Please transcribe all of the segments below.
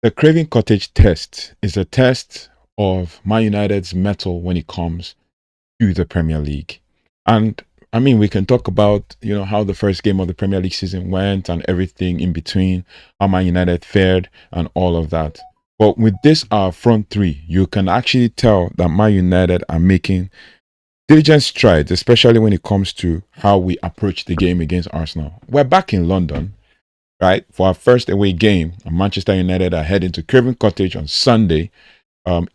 The Craven Cottage test is a test of Man United's mettle when it comes to the Premier League. And I mean, we can talk about, how the first game of the Premier League season went and everything in between, how Man United fared and all of that. But with this, our front three, you can actually tell that Man United are making diligent strides, especially when it comes to how we approach the game against Arsenal. We're back in London, right, for our first away game. And Manchester United are heading to Craven Cottage on Sunday,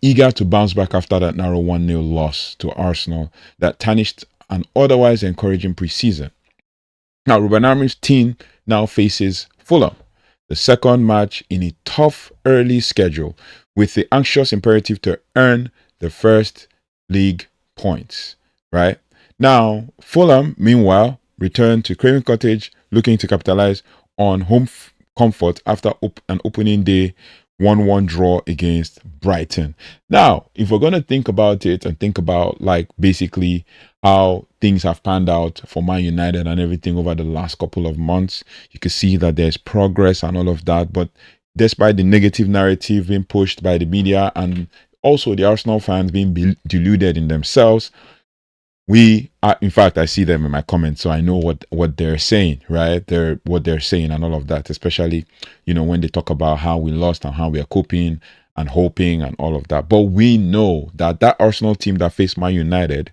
eager to bounce back after that narrow 1-0 loss to Arsenal that tarnished an otherwise encouraging preseason. Now, Rúben Amorim's team now faces Fulham, the second match in a tough early schedule, with the anxious imperative to earn the first league points, right? Now, Fulham, meanwhile, returned to Craven Cottage looking to capitalize on home comfort after an opening day 1-1 draw against Brighton. Now, if we're going to think about it and think about basically how things have panned out for Man United and everything over the last couple of months, you can see that there's progress and all of that. But despite the negative narrative being pushed by the media and also the Arsenal fans being deluded in themselves, we are, in fact, I see them in my comments, so I know what they're saying, right? What they're saying and all of that, especially, when they talk about how we lost and how we are coping and hoping and all of that. But we know that Arsenal team that faced Man United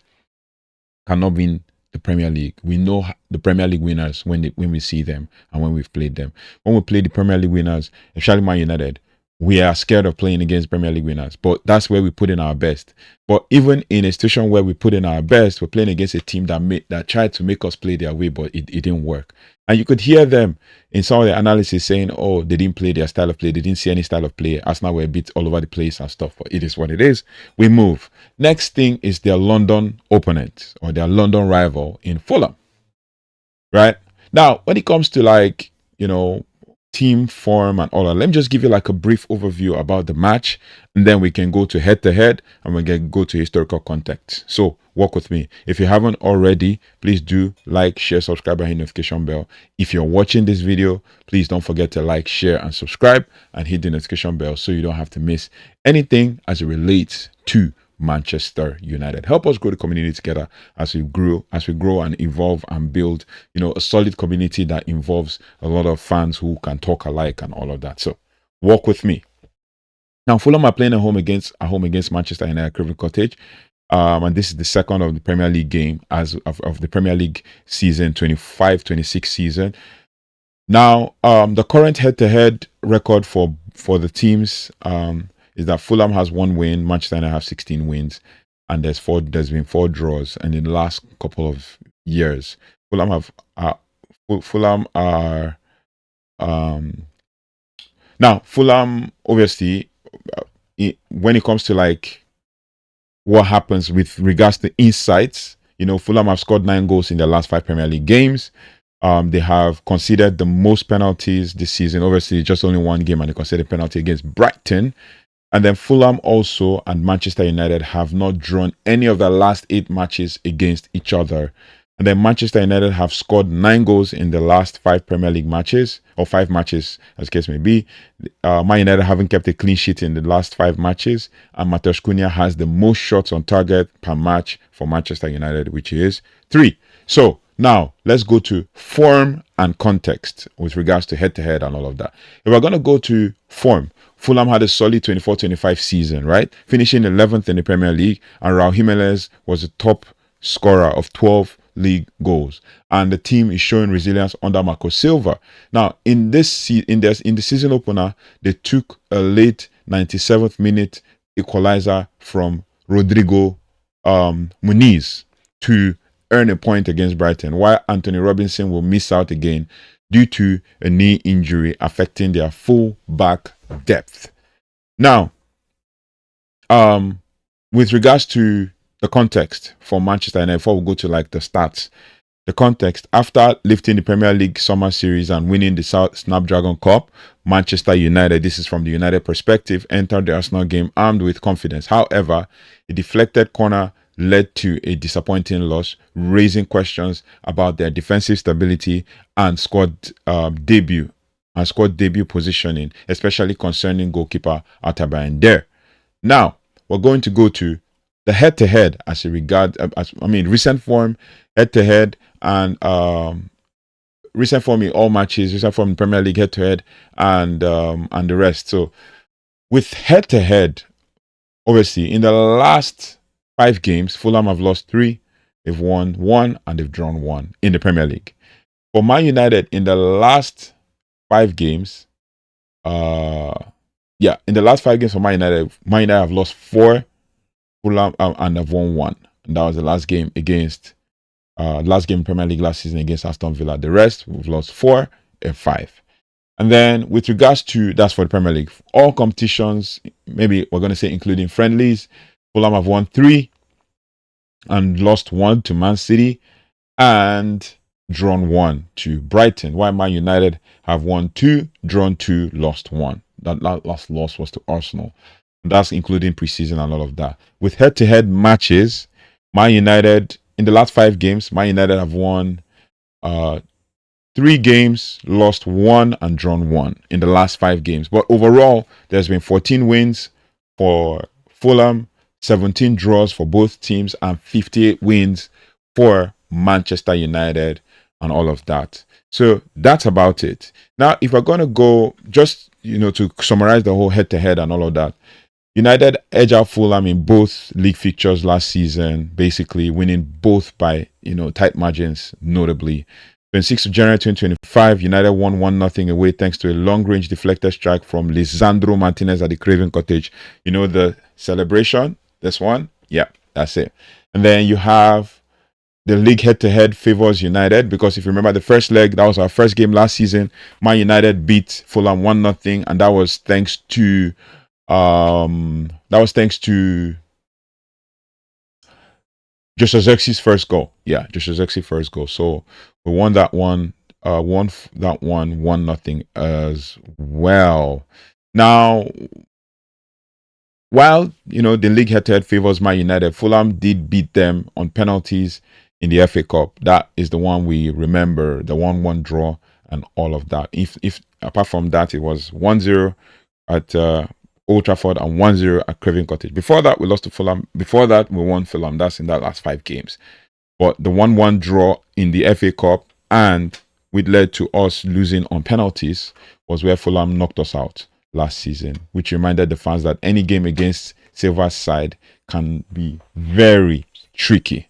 cannot win the Premier League. We know the Premier League winners when we see them and when we've played them. When we play the Premier League winners, especially Man United, we are scared of playing against Premier League winners, but that's where we put in our best. But even in a situation where we put in our best, we're playing against a team that tried to make us play their way, but it didn't work. And you could hear them in some of the analysis saying, oh, they didn't play their style of play. They didn't see any style of play. Arsenal were a bit all over the place and stuff, but it is what it is. We move. Next thing is their London opponent or their London rival in Fulham, right? Now, when it comes to team form and all that, let me just give you a brief overview about the match, and then we can go to head-to-head and we can go to historical context. So walk with me. If you haven't already, please do like, share, subscribe, and hit the notification bell. If you're watching this video, please don't forget to like, share, and subscribe and hit the notification bell so you don't have to miss anything as it relates to Manchester United. Help us grow the community together as we grow and evolve and build, a solid community that involves a lot of fans who can talk alike and all of that. So walk with me. Now, Fulham are playing at home against Manchester United, Craven Cottage. And this is the second of the Premier League game of the Premier League season 25-26 season. Now, the current head-to-head record for the teams is that Fulham has 1 win, Manchester United have 16 wins, and there's been 4 draws. And in the last couple of years, Fulham obviously, when it comes to what happens with regards to insights, Fulham have scored 9 goals in their last 5 Premier League games. They have conceded the most penalties this season. Obviously, just only 1 game, and they conceded a penalty against Brighton. And then Fulham also and Manchester United have not drawn any of the last 8 matches against each other. And then Manchester United have scored 9 goals in the last 5 Premier League matches, or 5 matches, as the case may be. Man United haven't kept a clean sheet in the last 5 matches. And Matheus Cunha has the most shots on target per match for Manchester United, which is 3. So now let's go to form and context with regards to head-to-head and all of that. If we're going to go to form, Fulham had a solid 24-25 season, right? Finishing 11th in the Premier League, and Raul Jimenez was the top scorer of 12 league goals. And the team is showing resilience under Marco Silva. Now, in the season opener, they took a late 97th minute equalizer from Rodrigo Muniz to earn a point against Brighton, while Anthony Robinson will miss out again due to a knee injury affecting their full back depth. Now, with regards to the context for Manchester United, before we go to the stats, the context: after lifting the Premier League Summer Series and winning the Snapdragon Cup, Manchester United, this is from the United perspective, entered the Arsenal game armed with confidence. However, a deflected corner led to a disappointing loss, raising questions about their defensive stability and squad debut and squad debut positioning, especially concerning goalkeeper Atabayan there. Now, we're going to go to the head-to-head as it regards, recent form, head-to-head, and recent form in all matches, recent form in Premier League head-to-head, and the rest. So, with head-to-head, obviously, in the last 5 games, Fulham have lost 3, they've won 1, and they've drawn 1 in the Premier League. For Man United, in the last 5 games, in the last 5 games for Man United have lost 4, Fulham, and have won 1. And that was the last game against, last game in Premier League last season against Aston Villa. The rest, we've lost 4 and 5. And then with regards to, that's for the Premier League, all competitions, maybe we're going to say including friendlies, Fulham have won 3 and lost 1 to Man City and drawn 1 to Brighton, while Man United have won 2, drawn 2, lost 1. That last loss was to Arsenal. That's including preseason and all of that. With head-to-head matches, Man United, in the last 5 games, Man United have won 3 games, lost 1, and drawn 1 in the last 5 games. But overall, there's been 14 wins for Fulham, 17 draws for both teams, and 58 wins for Manchester United and all of that. So that's about it. Now, if we're going to go, just, to summarize the whole head-to-head and all of that, United edge out Fulham in both league fixtures last season, basically winning both by, tight margins, notably. 26th of January 2025, United won 1-0 away thanks to a long-range deflected strike from Lisandro Martinez at the Craven Cottage. The celebration? This one? Yeah, that's it. And then you have the league head-to-head favors United, because if you remember the first leg, that was our first game last season. Man United beat Fulham 1-0, and that was thanks to Joshua Zirkzee's first goal. Yeah, Joshua Zirkzee's first goal. So we won that one. Won that one 1-0 as well. Now, while the league head-to-head favors Man United, Fulham did beat them on penalties in the FA Cup. That is the one we remember, the 1-1 draw and all of that. If apart from that, it was 1-0 at Old Trafford and 1-0 at Craven Cottage. Before that, we lost to Fulham. Before that, we won Fulham. That's in that last 5 games. But the 1-1 draw in the FA Cup, and which led to us losing on penalties, was where Fulham knocked us out last season, which reminded the fans that any game against Silver's side can be very tricky,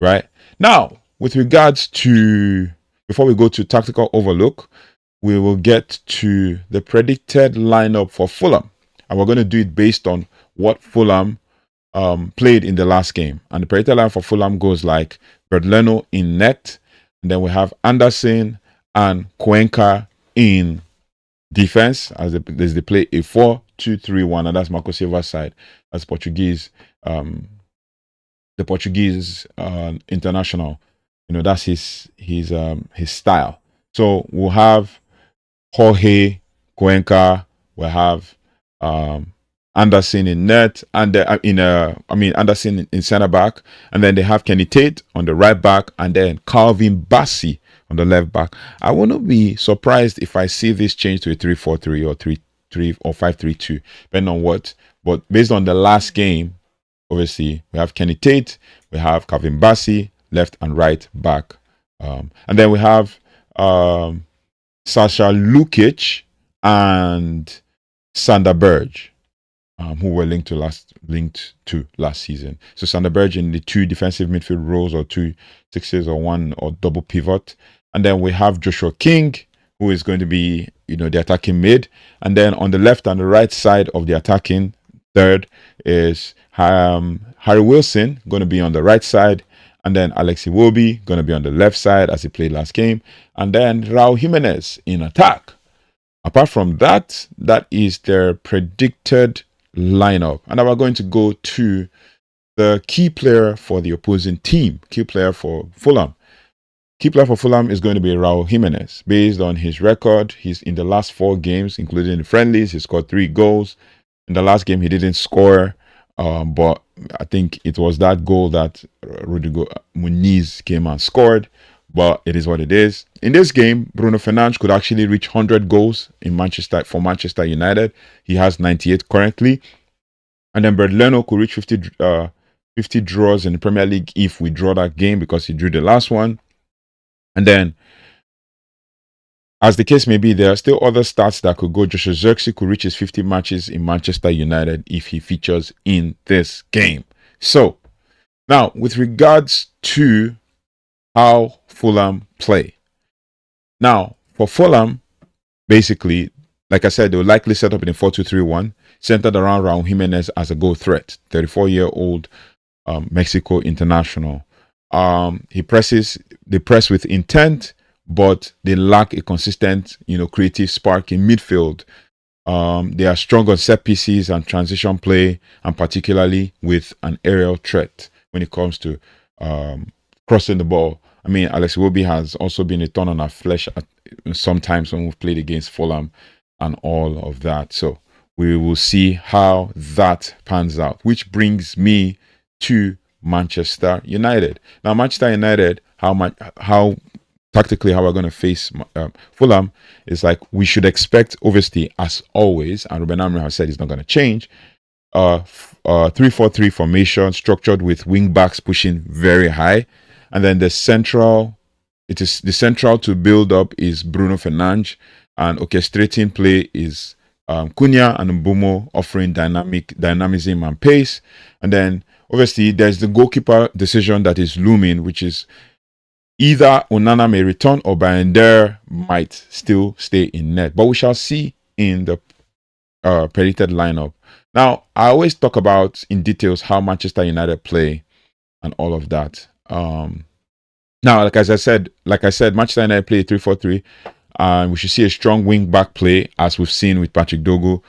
right? Now, with regards to, before we go to tactical overlook, we will get to the predicted lineup for Fulham. And we're going to do it based on what Fulham played in the last game. And the predicted line for Fulham goes like Bertleno in net. And then we have Anderson and Cuenca in defense as they play a 4-2-3-1. And that's Marco Silva's side. That's Portuguese. The Portuguese international. That's his style. So we'll have Jorge, Cuenca. We'll have Anderson in net, and Anderson in center back, and then they have Kenny Tate on the right back, and then Calvin Bassey on the left back. I wouldn't be surprised if I see this change to a 3-4-3 or 3-3 or 5-3-2, depending on what. But based on the last game, obviously we have Kenny Tate, we have Calvin Bassey left and right back, and then we have Sasha Lukic and Sander Berge, who were linked to last season. So Sander Berge in the 2 defensive midfield roles, or 2 6s, or 1 or double pivot. And then we have Joshua King, who is going to be, the attacking mid. And then on the left and the right side of the attacking third is Harry Wilson, going to be on the right side. And then Alexi Iwobi going to be on the left side as he played last game. And then Raul Jimenez in attack. Apart from that, that is their predicted lineup. And now we're going to go to the key player for the opposing team, key player for Fulham. Key player for Fulham is going to be Raul Jimenez. Based on his record, he's in the last 4 games, including the friendlies, he scored 3 goals. In the last game, he didn't score, but I think it was that goal that Rodrigo Muniz came and scored. but it is what it is. In this game, Bruno Fernandes could actually reach 100 goals in for Manchester United. He has 98 currently. And then Brett Leno could reach 50 draws in the Premier League if we draw that game, because he drew the last one. And then, as the case may be, there are still other stats that could go. Joshua Zirkzee could reach his 50 matches in Manchester United if he features in this game. So, now, with regards to how Fulham play. Now, for Fulham, basically, like I said, they will likely set up in a 4-2-3-1, centered around Raul Jimenez as a goal threat, 34-year-old Mexico international. They press with intent, but they lack a consistent, creative spark in midfield. They are strong on set pieces and transition play, and particularly with an aerial threat when it comes to crossing the ball. I mean, Alex Iwobi has also been a thorn on our flesh sometimes when we've played against Fulham and all of that. So we will see how that pans out, which brings me to Manchester United. Now, Manchester United, how tactically how we're going to face Fulham is like we should expect, obviously, as always, and Rúben Amorim has said it's not going to change, 3-4-3 formation structured with wing backs pushing very high, and then the central to build up is Bruno Fernandes, and orchestrating play is Cunha and Mbeumo, offering dynamism and pace. And then obviously there's the goalkeeper decision that is looming, which is either Onana may return or Bayender might still stay in net, but we shall see in the predicted lineup. Now, I always talk about in details how Manchester United play and all of that. Now, like I said, Manchester United play 3-4-3, and we should see a strong wing back play, as we've seen with Patrick Dogu,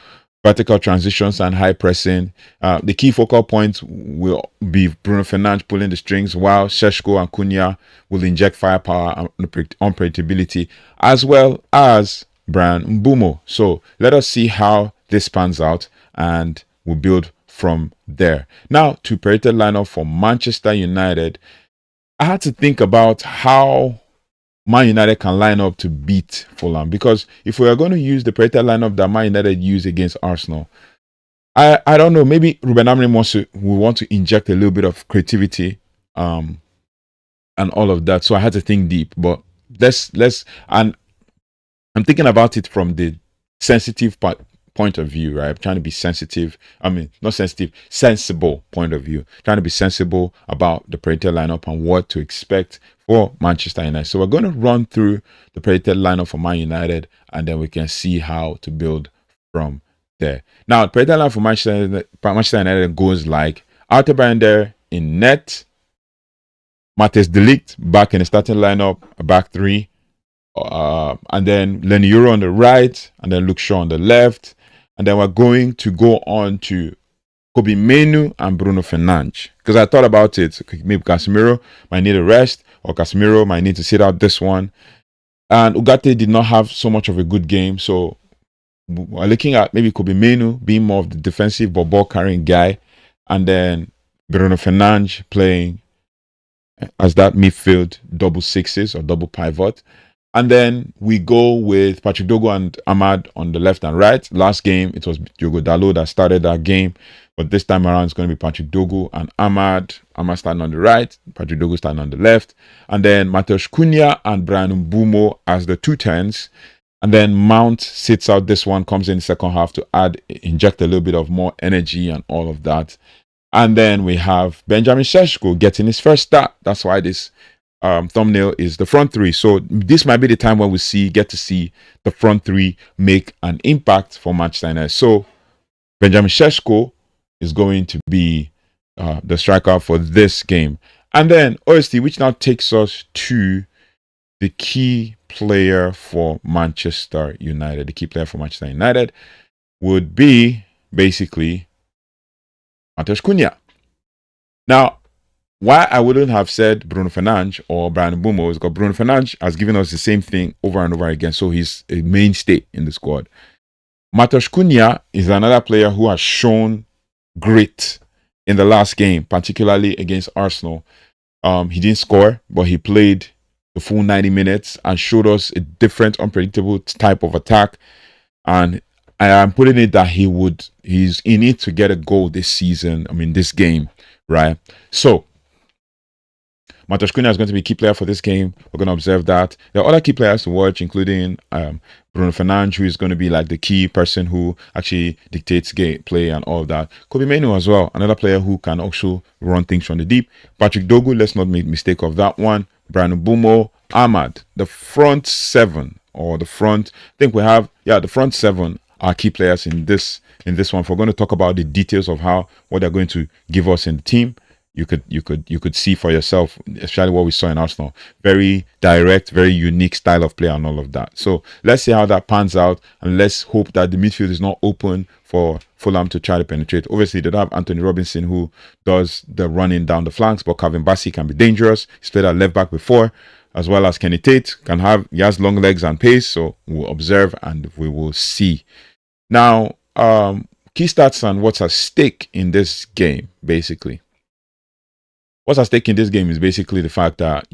vertical transitions and high pressing. The key focal points will be Bruno Fernandes pulling the strings, while Šeško and Cunha will inject firepower and unpredictability, as well as Bryan Mbeumo. So let us see how this pans out, and we'll build from there. Now, to predicted lineup for Manchester United, I had to think about how Man United can line up to beat Fulham, because if we are going to use the predicted lineup that Man United used against Arsenal, I don't know, maybe Rúben Amorim will want to inject a little bit of creativity and all of that. So I had to think deep, but and I'm thinking about it from the sensitive point of view, right? I'm trying to be sensitive. I mean, not sensitive, sensible point of view. Trying to be sensible about the predicted lineup and what to expect for Manchester United. So we're going to run through the predicted lineup for Man United, and then we can see how to build from there. Now, the predicted lineup for Manchester United goes like Arthur Bayender in net, Matheus de Ligt back in the starting lineup, a back three, and then Lenny Euro on the right, and then Luke Shaw on the left. And then we're going to go on to Kobbie Mainoo and Bruno Fernandes, because I thought about it. Maybe Casemiro might need a rest, or Casemiro might need to sit out this one. And Ugarte did not have so much of a good game, so we're looking at maybe Kobbie Mainoo being more of the defensive but ball carrying guy, and then Bruno Fernandes playing as that midfield double sixes or double pivot. And then we go with Patrick Dogu and Ahmad on the left and right. Last game, it was Diogo Dalot that started that game. But this time around, it's going to be Patrick Dogu and Ahmad. Ahmad starting on the right, Patrick Dogu starting on the left. And then Matheus Cunha and Bryan Mbeumo as the 2-10s. And then Mount sits out this one, comes in the second half to inject a little bit of more energy and all of that. And then we have Benjamin Šeško getting his first start. That's why this thumbnail is the front three. So this might be the time when we get to see the front three make an impact for Manchester United. So Benjamin Šeško is going to be the striker for this game. And then obviously, which now takes us to the key player for Manchester United. The key player for Manchester United would be basically Matheus Cunha. Now, why I wouldn't have said Bruno Fernandes or Bryan Mbeumo is because Bruno Fernandes has given us the same thing over and over again, so he's a mainstay in the squad. Matheus Cunha is another player who has shown grit in the last game, particularly against Arsenal. He didn't score, but he played the full 90 minutes and showed us a different, unpredictable type of attack. And I am putting it that he's in it to get a goal this season. I mean, this game, right? So Matheus Cunha is going to be a key player for this game. We're going to observe that. There are other key players to watch, including Bruno Fernandes, who is going to be like the key person who actually dictates game play and all of that. Kobe Mainoo as well, another player who can also run things from the deep. Patrick Dogu, let's not make mistake of that one. Brian Mbumo, Ahmad, the front seven, or the front, I think we have, the front seven are key players in this one. If we're going to talk about the details of what they're going to give us in the team, you could see for yourself, especially what we saw in Arsenal. Very direct, very unique style of play and all of that. So let's see how that pans out, and let's hope that the midfield is not open for Fulham to try to penetrate. Obviously, they don't have Anthony Robinson, who does the running down the flanks, but Craven Cottage can be dangerous. He's played at left back before, as well as Kenny Tate he has long legs and pace. So we'll observe and we will see. Now, key stats and what's at stake in this game, basically. What's at stake in this game is basically the fact that,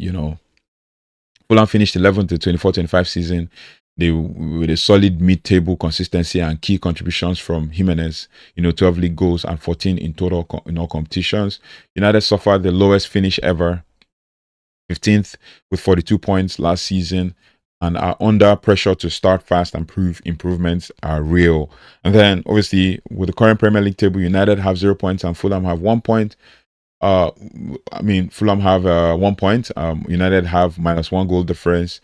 Fulham finished 11th to 24-25 season. They with a solid mid-table consistency and key contributions from Jimenez, 12 league goals and 14 in total in all competitions. United suffered the lowest finish ever, 15th with 42 points last season, and are under pressure to start fast and prove improvements are real. And then, obviously, with the current Premier League table, United have 0 points and Fulham have 1 point. Fulham have 1 point. United have -1 goal difference,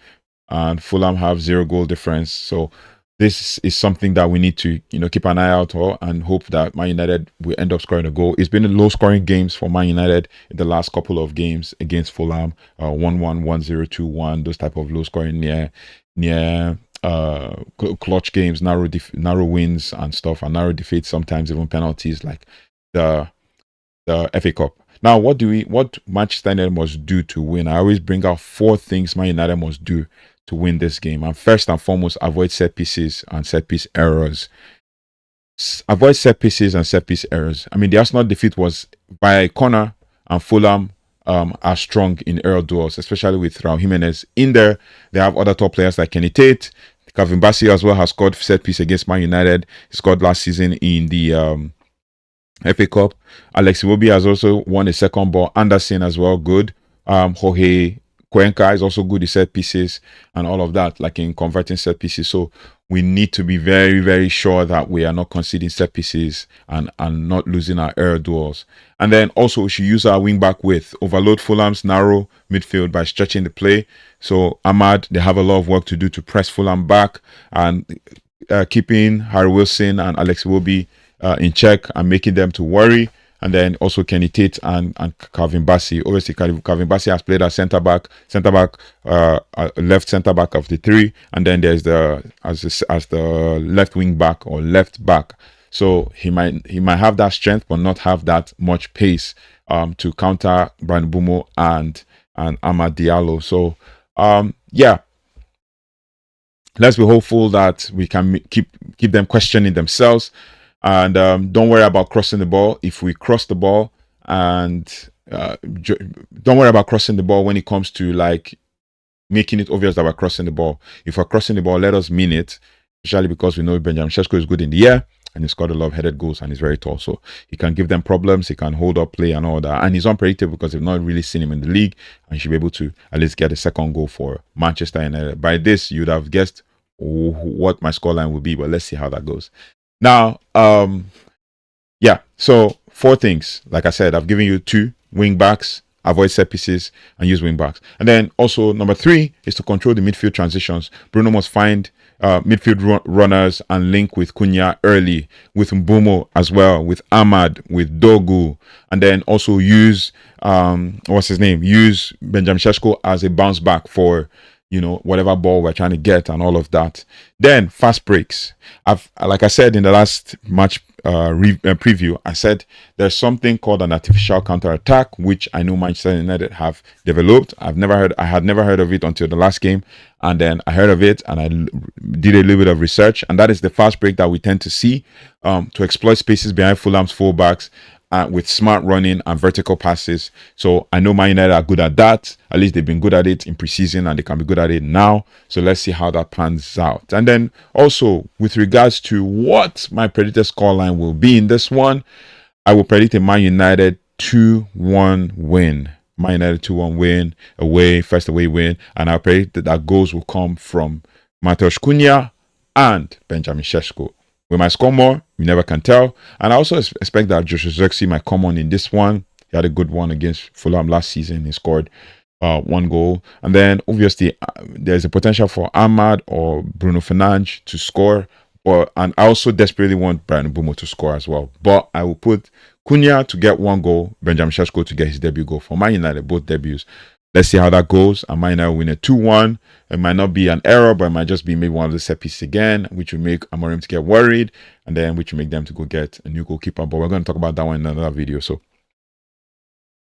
and Fulham have 0 goal difference. So this is something that we need to, keep an eye out for and hope that Man United will end up scoring a goal. It's been a low-scoring games for Man United in the last couple of games against Fulham, 1-1, 1-0, 2-1, those type of low-scoring near clutch games, narrow wins and stuff, and narrow defeats, sometimes even penalties, like the FA Cup. Now, what Manchester United must do to win? I always bring out 4 things Man United must do to win this game. And first and foremost, avoid set pieces and set piece errors. Avoid set pieces and set piece errors. I mean, the Arsenal defeat was by a corner, and Fulham are strong in error duels, especially with Raul Jimenez in there. They have other top players like Kenny Tate. Craven Cottage as well has scored set piece against Man United. He scored last season in the FA Cup. Alex Iwobi has also won a second ball. Anderson as well, good. Jorge Cuenca is also good in set pieces and all of that, like in converting set pieces. So we need to be very, very sure that we are not conceding set pieces and not losing our error duels. And then also we should use our wing back width. Overload Fulham's narrow midfield by stretching the play. So Ahmad, they have a lot of work to do to press Fulham back, and keeping Harry Wilson and Alex Iwobi in check and making them to worry. And then also Kenny Tate and Craven Cottage. Obviously, Craven Cottage has played as left centre back of the 3, and then there's as the left wing back or left back. So he might have that strength, but not have that much pace to counter Brian Mbumo and Amad Diallo. So let's be hopeful that we can keep them questioning themselves. And don't worry about crossing the ball. If we cross the ball, and don't worry about crossing the ball when it comes to like making it obvious that we're crossing the ball. If we're crossing the ball, let us mean it, especially because we know Benjamin Sesko is good in the air and he's got a lot of headed goals and he's very tall. So he can give them problems. He can hold up play and all that. And he's unpredictable because they've not really seen him in the league, and he should be able to at least get a second goal for Manchester United. By this, you'd have guessed what my scoreline would be, but let's see how that goes. Now, so 4 things. Like I said, I've given you 2 wing backs, avoid set pieces, and use wing backs. And then also number 3 is to control the midfield transitions. Bruno must find midfield runners and link with Cunha early, with Mbumo as well, with Ahmad, with Dogu, and then also use use Benjamin Sesko as a bounce back for whatever ball we're trying to get and all of that. Then fast breaks. Like I said in the last match preview, I said there's something called an artificial counter attack, which I know Manchester United have developed. I had never heard of it until the last game, and then I heard of it and I did a little bit of research, and that is the fast break that we tend to see to exploit spaces behind Fulham's fullbacks with smart running and vertical passes. So I know Man United are good at that. At least they've been good at it in preseason and they can be good at it now. So let's see how that pans out. And then also with regards to what my predicted scoreline will be in this one, I will predict a Man United 2-1 win. Man United 2-1 win, first away win. And I predict that goals will come from Matheus Cunha and Benjamin Sesko. We might score more, you never can tell. And I also expect that Joshua Zirkzee might come on in this one. He had a good one against Fulham last season. He scored 1 goal. And then obviously there's a potential for Ahmad or Bruno Fernandes to score. And I also desperately want Brighton Bumo to score as well. But I will put Cunha to get 1 goal, Benjamin Sesko to get his debut goal for Man United, both debuts. Let's see how that goes. I might now win a 2-1. It might not be an error, but it might just be maybe one of the set pieces again, which will make Amorim to get worried, and then which will make them to go get a new goalkeeper. But we're going to talk about that one in another video. So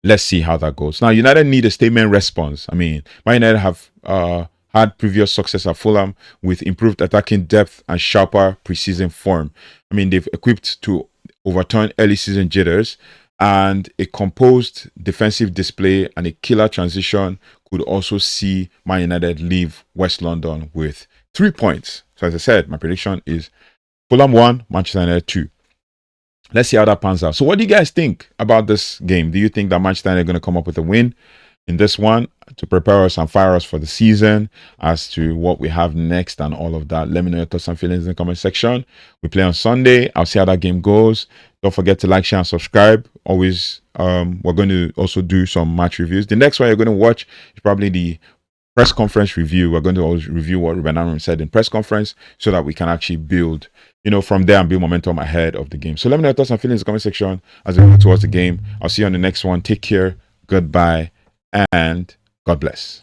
let's see how that goes. Now, United need a statement response. I mean, Man United have had previous success at Fulham with improved attacking depth and sharper preseason form. I mean, they've equipped to overturn early season jitters, and a composed defensive display and a killer transition could also see Man United leave West London with 3 points. So as I said, my prediction is Fulham 1, Manchester United 2. Let's see how that pans out. So what do you guys think about this game? Do you think that Manchester United are going to come up with a win in this one to prepare us and fire us for the season, as to what we have next and all of that? Let me know your thoughts and feelings in the comment section. We play on Sunday. I'll see how that game goes. Don't forget to like, share, and subscribe. Always, we're going to also do some match reviews. The next one you're going to watch is probably the press conference review. We're going to always review what Rúben Amorim said in press conference so that we can actually build, from there and build momentum ahead of the game. So let me know your thoughts and feelings in the comment section as we go towards the game. I'll see you on the next one. Take care. Goodbye. And God bless.